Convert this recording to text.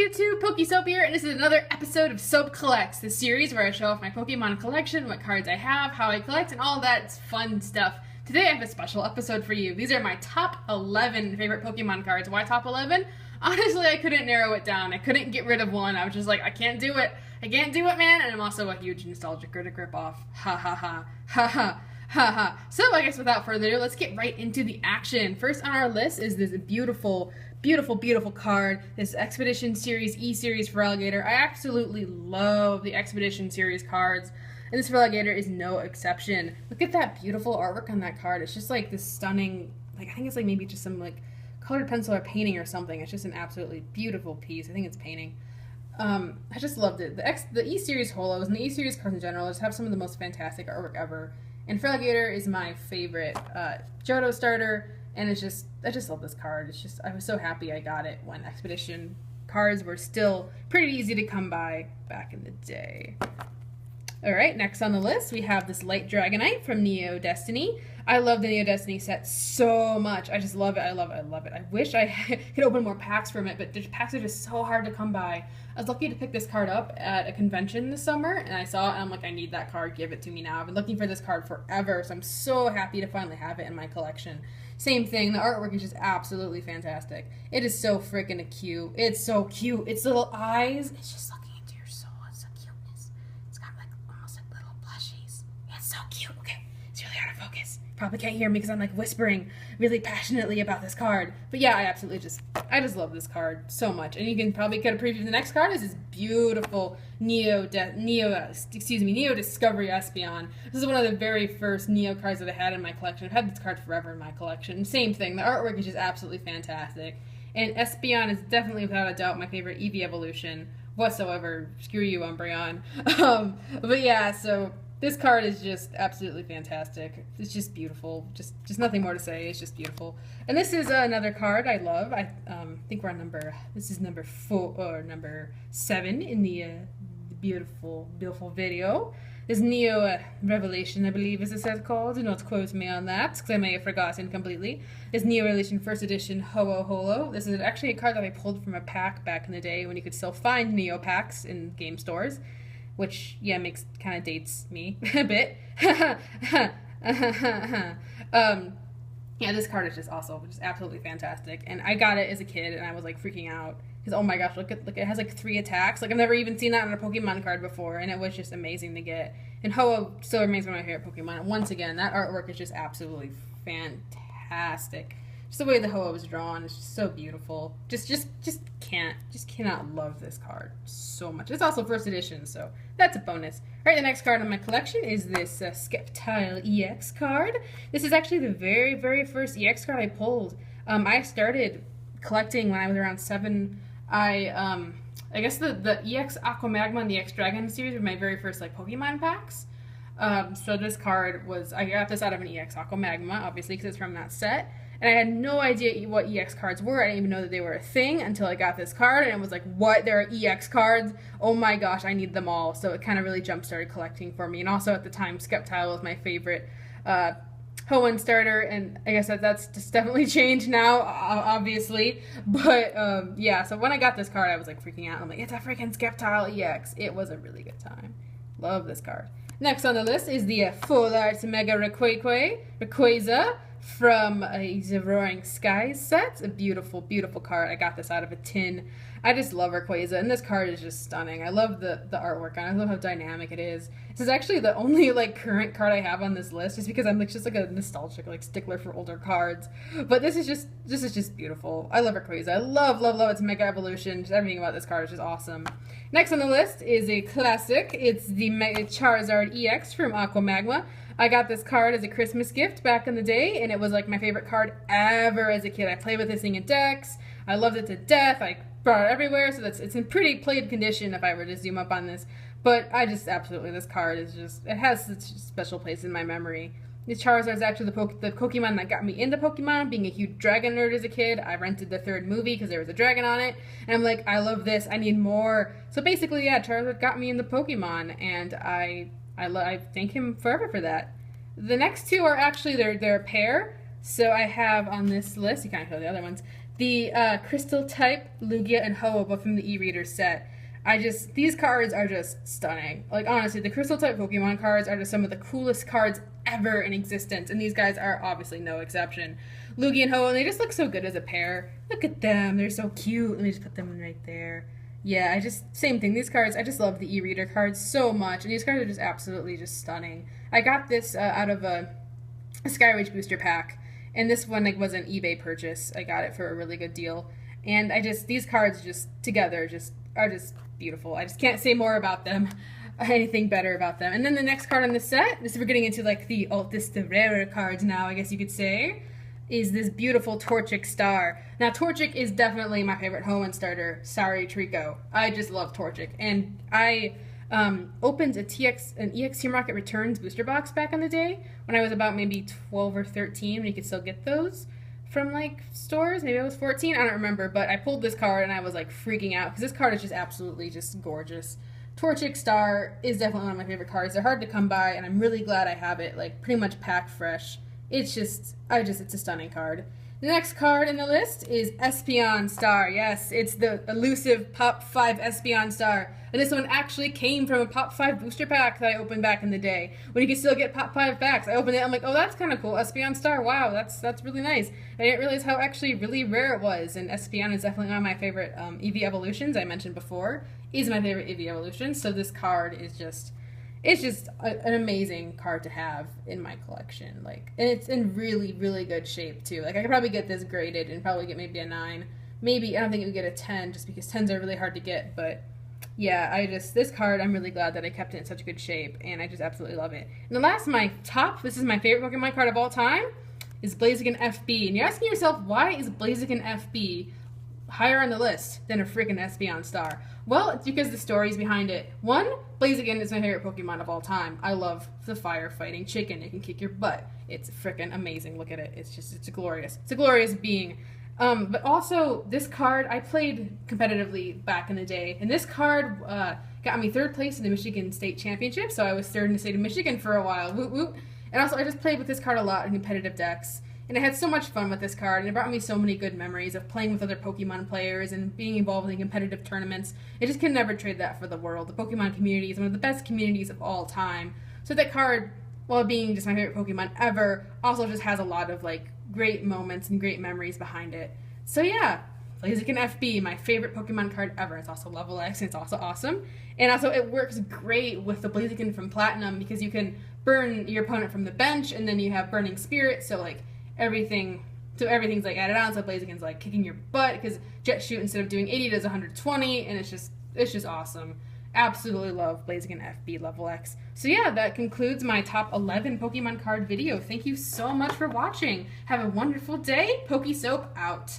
YouTube? PokeSoap here, and this is another episode of Soap Collects, the series where I show off my Pokemon collection, what cards I have, how I collect, and all that fun stuff. Today I have a special episode for you. These are my top 11 favorite Pokemon cards. Why top 11? Honestly, I couldn't narrow it down. I couldn't get rid of one. I was just like, I can't do it. I can't do it, man. And I'm also a huge nostalgic critic ripoff. Ha ha ha. Ha ha. Ha ha. So I guess without further ado, let's get right into the action. First on our list is this beautiful card, this Expedition Series E-Series Feraligatr. I absolutely love the Expedition Series cards, and this Feraligatr is no exception. Look at that beautiful artwork on that card. It's just like this stunning, like I think it's like maybe just some like colored pencil or painting or something. It's just an absolutely beautiful piece. I think it's painting. I just loved it. The E-Series Holos and the E-Series cards in general just have some of the most fantastic artwork ever. And Feraligatr is my favorite Johto starter, and I just love this card. It's just, I was so happy I got it when Expedition cards were still pretty easy to come by back in the day. Alright, next on the list we have this Light Dragonite from Neo Destiny. I love the Neo Destiny set so much. I just love it. I love it. I love it. I wish I could open more packs from it, but the packs are just so hard to come by. I was lucky to pick this card up at a convention this summer, and I saw it, and I'm like, I need that card. Give it to me now. I've been looking for this card forever, so I'm so happy to finally have it in my collection. Same thing. The artwork is just absolutely fantastic. It is so freaking cute. It's so cute. Its little eyes. It's just looking into your soul. It's so cuteness. It's got like almost like little plushies. It's so cute. Okay, it's really hard to focus. Probably can't hear me because I'm like whispering really passionately about this card. But yeah, I just love this card so much. And you can probably get a preview of the next card. Is this beautiful Neo Discovery Espeon. This is one of the very first Neo cards that I had in my collection. I've had this card forever in my collection. Same thing. The artwork is just absolutely fantastic. And Espeon is definitely without a doubt my favorite Eevee evolution whatsoever. Screw you, Umbreon. But yeah, so this card is just absolutely fantastic. It's just beautiful. Just nothing more to say. It's just beautiful. And this is another card I love. I think we're on this is number 4 or number 7 in the beautiful video. This Neo Revelation, I believe is it called. Do not quote me on that, because I may have forgotten completely. This Neo Revelation First Edition Ho-Oh Holo. This is actually a card that I pulled from a pack back in the day when you could still find Neo packs in game stores. Which, yeah, kind of dates me a bit. Yeah, this card is just also just absolutely fantastic. And I got it as a kid, and I was, like, freaking out. Because, oh my gosh, look, it has, like, 3 attacks. Like, I've never even seen that on a Pokemon card before, and it was just amazing to get. And Ho-Oh still remains one of my favorite Pokemon. And once again, that artwork is just absolutely fantastic. Just the way the Ho-Oh is drawn is just so beautiful. Just cannot love this card so much. It's also first edition, so that's a bonus. Alright, the next card in my collection is this Sceptile EX card. This is actually the very first EX card I pulled. I started collecting when I was around 7. I guess the EX Aquamagma and the EX Dragon series were my very first like Pokemon packs. So this card was, I got this out of an EX Aquamagma, obviously, because it's from that set. And I had no idea what EX cards were. I didn't even know that they were a thing until I got this card. And it was like, what? There are EX cards? Oh my gosh, I need them all. So it kind of really jump-started collecting for me. And also at the time, Sceptile was my favorite Hoenn starter. And I guess that's just definitely changed now, obviously. But yeah, so when I got this card, I was like freaking out. I'm like, it's a freaking Sceptile EX. It was a really good time. Love this card. Next on the list is the Full Art Mega Rayquaza from a Roaring Skies set. A beautiful card. I got this out of a tin. I just love Rayquaza, and this card is just stunning. I love the artwork on it. I love how dynamic it is. This is actually the only like current card I have on this list, just because I'm like just like a nostalgic like stickler for older cards. But this is just beautiful. I love Rayquaza. I love its Mega Evolution. Just everything about this card is just awesome. Next on the list is a classic. It's the Mega Charizard EX from Aquamagma. I got this card as a Christmas gift back in the day, and it was like my favorite card ever as a kid. I played with this thing in decks. I loved it to death. I brought it everywhere, so it's in pretty played condition if I were to zoom up on this. But I just absolutely, this card is just, it has such a special place in my memory. This Charizard is actually the Pokemon that got me into Pokemon. Being a huge dragon nerd as a kid, I rented the 3rd movie because there was a dragon on it. And I'm like, I love this. I need more. So basically, yeah, Charizard got me into Pokemon, and I thank him forever for that. The next two are actually, they're a pair. So I have on this list, you can't show the other ones, The Crystal type, Lugia, and Ho-Oh, both from the e-reader set. These cards are just stunning. Like, honestly, the Crystal type Pokemon cards are just some of the coolest cards ever in existence, and these guys are obviously no exception. Lugia and Ho-Oh, and they just look so good as a pair. Look at them, they're so cute. Let me just put them right there. Yeah, same thing. These cards, I just love the e-reader cards so much, and these cards are just absolutely just stunning. I got this out of a Skyway booster pack, and this one was an eBay purchase. I got it for a really good deal, and these cards just together are just beautiful. I just can't say more about them, anything better about them. And then the next card on the set, we're getting into like the rarer cards now, I guess you could say, is this beautiful Torchic Star. Now, Torchic is definitely my favorite Hoenn starter. Sorry, Trico. I just love Torchic. And I opened an EXT Market Returns booster box back in the day when I was about maybe 12 or 13, when you could still get those from like stores. Maybe I was 14, I don't remember. But I pulled this card and I was like freaking out because this card is just absolutely just gorgeous. Torchic Star is definitely one of my favorite cards. They're hard to come by, and I'm really glad I have it like pretty much packed fresh. It's a stunning card. The next card in the list is Espeon Star. Yes, it's the elusive Pop 5 Espeon Star. And this one actually came from a Pop 5 booster pack that I opened back in the day, when you could still get Pop 5 packs. I opened it, I'm like, oh, that's kind of cool. Espeon Star, wow, that's really nice. I didn't realize how actually really rare it was, and Espeon is definitely one of my favorite EV Evolutions, I mentioned before. Is my favorite EV Evolution, so this card is just... It's just an amazing card to have in my collection. Like, and it's in really, really good shape, too. Like, I could probably get this graded and probably get maybe a 9. Maybe, I don't think it would get a 10, just because 10s are really hard to get. But, yeah, this card, I'm really glad that I kept it in such good shape, and I just absolutely love it. And the last, this is my favorite Pokemon card of all time, is Blaziken FB. And you're asking yourself, why is Blaziken FB higher on the list than a freaking Espeon Star? Well, it's because the stories behind it. One, Blaziken is my favorite Pokemon of all time. I love the firefighting chicken. It can kick your butt. It's freaking amazing. Look at it. It's glorious. It's a glorious being. But also, this card, I played competitively back in the day, and this card got me 3rd place in the Michigan State Championship, so I was 3rd in the state of Michigan for a while. Woot woot. And also, I just played with this card a lot in competitive decks. And I had so much fun with this card, and it brought me so many good memories of playing with other Pokemon players and being involved in competitive tournaments. I just can never trade that for the world. The Pokemon community is one of the best communities of all time. So that card, while being just my favorite Pokemon ever, also just has a lot of like great moments and great memories behind it. So yeah, Blaziken FB, my favorite Pokemon card ever. It's also level X, and it's also awesome. And also it works great with the Blaziken from Platinum, because you can burn your opponent from the bench, and then you have Burning Spirit, so like everything's like added on, so Blaziken's like kicking your butt, because Jet Shoot, instead of doing 80, does 120, and it's just awesome. Absolutely love Blaziken FB level X. So yeah, that concludes my top 11 Pokemon card video. Thank you so much for watching. Have a wonderful day. PokeSoap out.